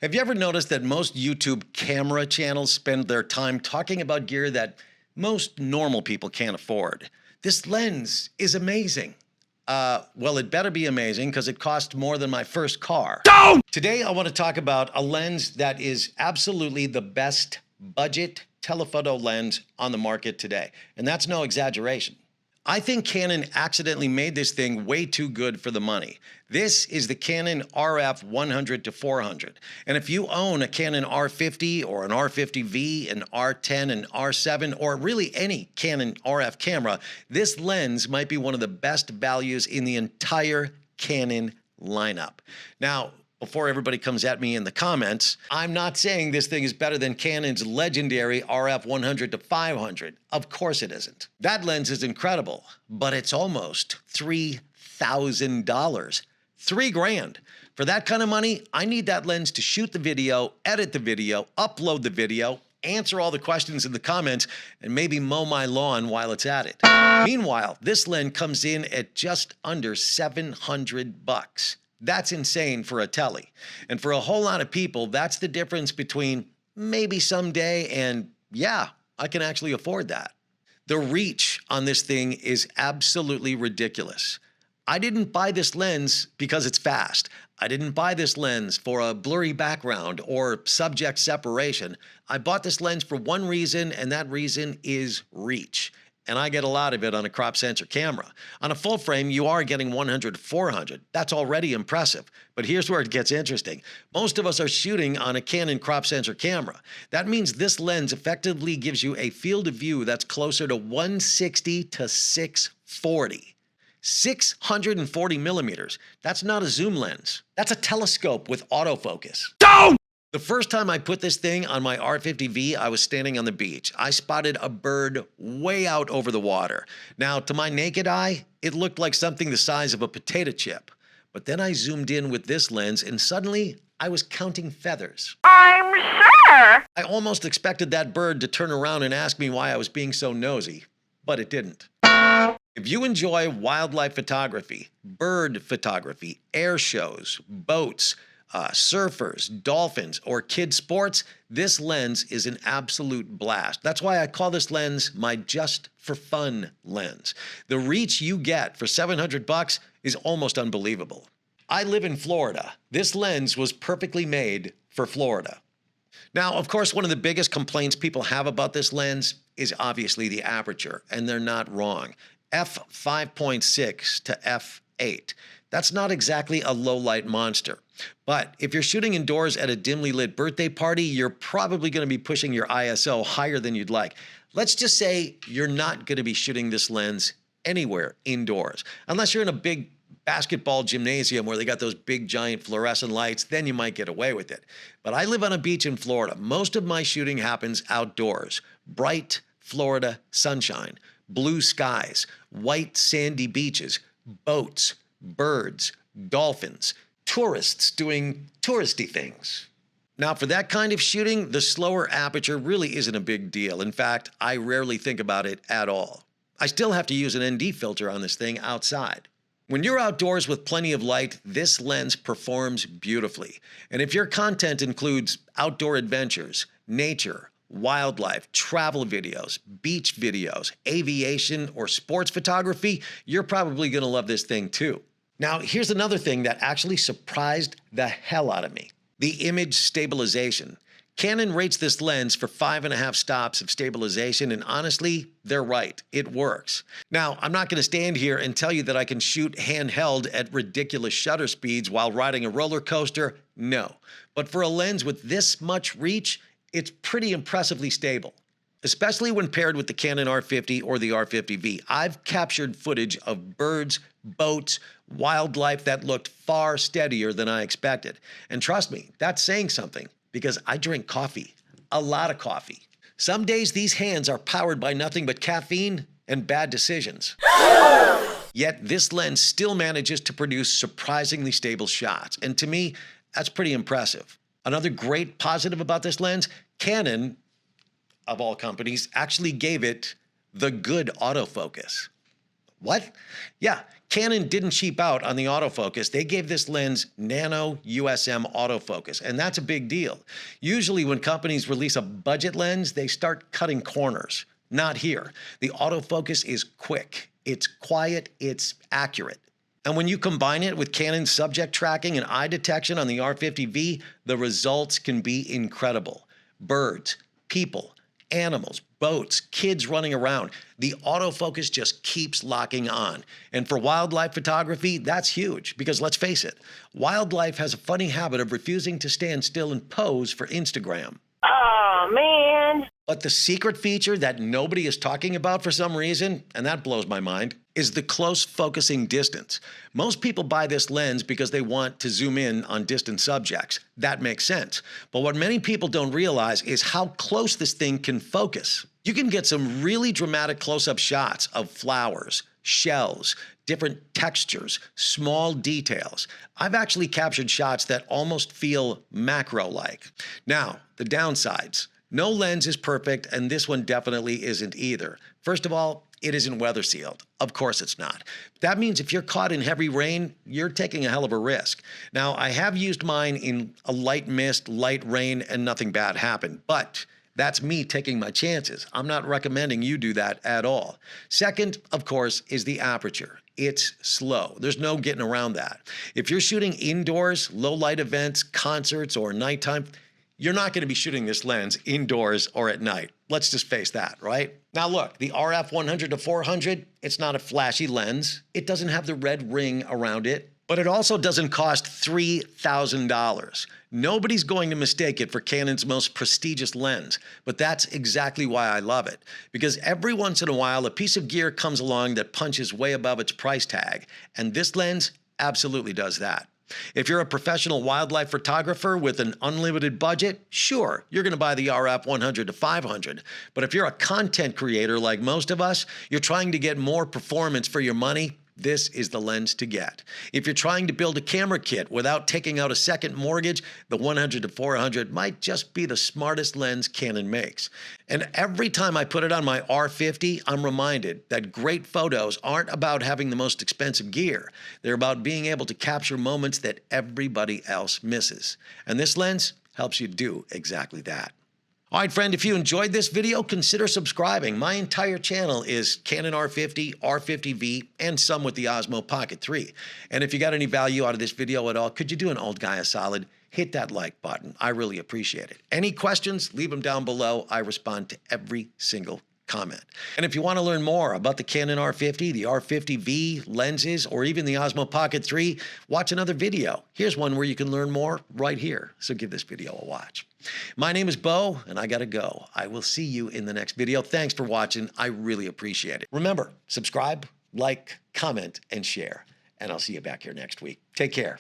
Have you ever noticed that most YouTube camera channels spend their time talking about gear that most normal people can't afford? This lens is amazing. Well, it better be amazing because it cost more than my first car. Don't! Today, I want to talk about a lens that is absolutely the best budget telephoto lens on the market today. And that's no exaggeration. I think Canon accidentally made this thing way too good for the money. This is the Canon RF 100-400. And if you own a Canon R50 or an R50V, an R10, an R7, or really any Canon RF camera, this lens might be one of the best values in the entire Canon lineup. Now, before everybody comes at me in the comments, I'm not saying this thing is better than Canon's legendary RF 100-500. Of course it isn't. That lens is incredible, but it's almost $3,000. $3,000. For that kind of money, I need that lens to shoot the video, edit the video, upload the video, answer all the questions in the comments, and maybe mow my lawn while it's at it. Meanwhile, this lens comes in at just under $700. That's insane for a tele. And for a whole lot of people, that's the difference between maybe someday and yeah, I can actually afford that. The reach on this thing is absolutely ridiculous. I didn't buy this lens because it's fast. I didn't buy this lens for a blurry background or subject separation. I bought this lens for one reason, and that reason is reach. And I get a lot of it on a crop sensor camera. On a full frame, you are getting 100-400. That's already impressive. But here's where it gets interesting. Most of us are shooting on a Canon crop sensor camera. That means this lens effectively gives you a field of view that's closer to 160 to 640. 640 millimeters. That's not a zoom lens. That's a telescope with autofocus. Don't! The first time I put this thing on my R50V, I was standing on the beach. I spotted a bird way out over the water. Now, to my naked eye, it looked like something the size of a potato chip. But then I zoomed in with this lens, and suddenly I was counting feathers. I'm sure! I almost expected that bird to turn around and ask me why I was being so nosy, but it didn't. If you enjoy wildlife photography, bird photography, air shows, boats, surfers, dolphins, or kid sports, this lens is an absolute blast. That's why I call this lens my just for fun lens. The reach you get for $700 is almost unbelievable. I live in Florida. This lens was perfectly made for Florida. Now, of course, one of the biggest complaints people have about this lens is obviously the aperture, and they're not wrong. f5.6 to f8. That's not exactly a low-light monster. But if you're shooting indoors at a dimly lit birthday party, you're probably going to be pushing your ISO higher than you'd like. Let's just say you're not going to be shooting this lens anywhere indoors. Unless you're in a big basketball gymnasium where they got those big giant fluorescent lights, then you might get away with it. But I live on a beach in Florida. Most of my shooting happens outdoors. Bright Florida sunshine, blue skies, white sandy beaches, boats, birds, dolphins, tourists doing touristy things. Now, for that kind of shooting, the slower aperture really isn't a big deal. In fact, I rarely think about it at all. I still have to use an ND filter on this thing outside. When you're outdoors with plenty of light, this lens performs beautifully. And if your content includes outdoor adventures, nature, wildlife, travel videos, beach videos, aviation, or sports photography, you're probably going to love this thing too. Now, here's another thing that actually surprised the hell out of me. The image stabilization. Canon rates this lens for 5.5 stops of stabilization, and honestly, they're right. It works. Now, I'm not going to stand here and tell you that I can shoot handheld at ridiculous shutter speeds while riding a roller coaster. No. But for a lens with this much reach, it's pretty impressively stable, especially when paired with the Canon R50 or the R50V. I've captured footage of birds, boats, wildlife that looked far steadier than I expected. And trust me, that's saying something because I drink coffee, a lot of coffee. Some days these hands are powered by nothing but caffeine and bad decisions. Yet this lens still manages to produce surprisingly stable shots. And to me, that's pretty impressive. Another great positive about this lens, Canon, of all companies, actually gave it the good autofocus. What? Yeah, Canon didn't cheap out on the autofocus. They gave this lens nano USM autofocus, and that's a big deal. Usually when companies release a budget lens, they start cutting corners. Not here. The autofocus is quick, it's quiet, it's accurate. And when you combine it with Canon's subject tracking and eye detection on the R50V, the results can be incredible. Birds, people, animals, boats, kids running around. The autofocus just keeps locking on. And for wildlife photography, that's huge because let's face it, wildlife has a funny habit of refusing to stand still and pose for Instagram. Oh, man. But the secret feature that nobody is talking about for some reason, and that blows my mind, is the close focusing distance. Most people buy this lens because they want to zoom in on distant subjects. That makes sense. But what many people don't realize is how close this thing can focus. You can get some really dramatic close-up shots of flowers, shells, different textures, small details. I've actually captured shots that almost feel macro-like. Now, the downsides. No lens is perfect, and this one definitely isn't either. First of all, it isn't weather sealed. Of course it's not. That means if you're caught in heavy rain, you're taking a hell of a risk. Now, I have used mine in a light mist, light rain, and nothing bad happened, but that's me taking my chances. I'm not recommending you do that at all. Second, of course, is the aperture. It's slow. There's no getting around that. If you're shooting indoors, low light events, concerts, or nighttime, you're not going to be shooting this lens indoors or at night. Let's just face that, right? Now look, the RF 100-400, it's not a flashy lens. It doesn't have the red ring around it, but it also doesn't cost $3,000. Nobody's going to mistake it for Canon's most prestigious lens, but that's exactly why I love it. Because every once in a while, a piece of gear comes along that punches way above its price tag, and this lens absolutely does that. If you're a professional wildlife photographer with an unlimited budget, sure, you're going to buy the RF 100-500. But if you're a content creator like most of us, you're trying to get more performance for your money, this is the lens to get. If you're trying to build a camera kit without taking out a second mortgage, the 100-400 might just be the smartest lens Canon makes. And every time I put it on my R50, I'm reminded that great photos aren't about having the most expensive gear. They're about being able to capture moments that everybody else misses. And this lens helps you do exactly that. All right, friend, if you enjoyed this video, consider subscribing. My entire channel is Canon R50, R50V, and some with the Osmo Pocket 3. And if you got any value out of this video at all, could you do an old guy a solid? Hit that like button. I really appreciate it. Any questions, leave them down below. I respond to every single comment. And if you want to learn more about the Canon R50, the R50V, lenses, or even the Osmo Pocket 3, watch another video. Here's one where you can learn more right here. So give this video a watch. My name is Bo, and I gotta go. I will see you in the next video. Thanks for watching. I really appreciate it. Remember, subscribe, like, comment, and share. And I'll see you back here next week. Take care.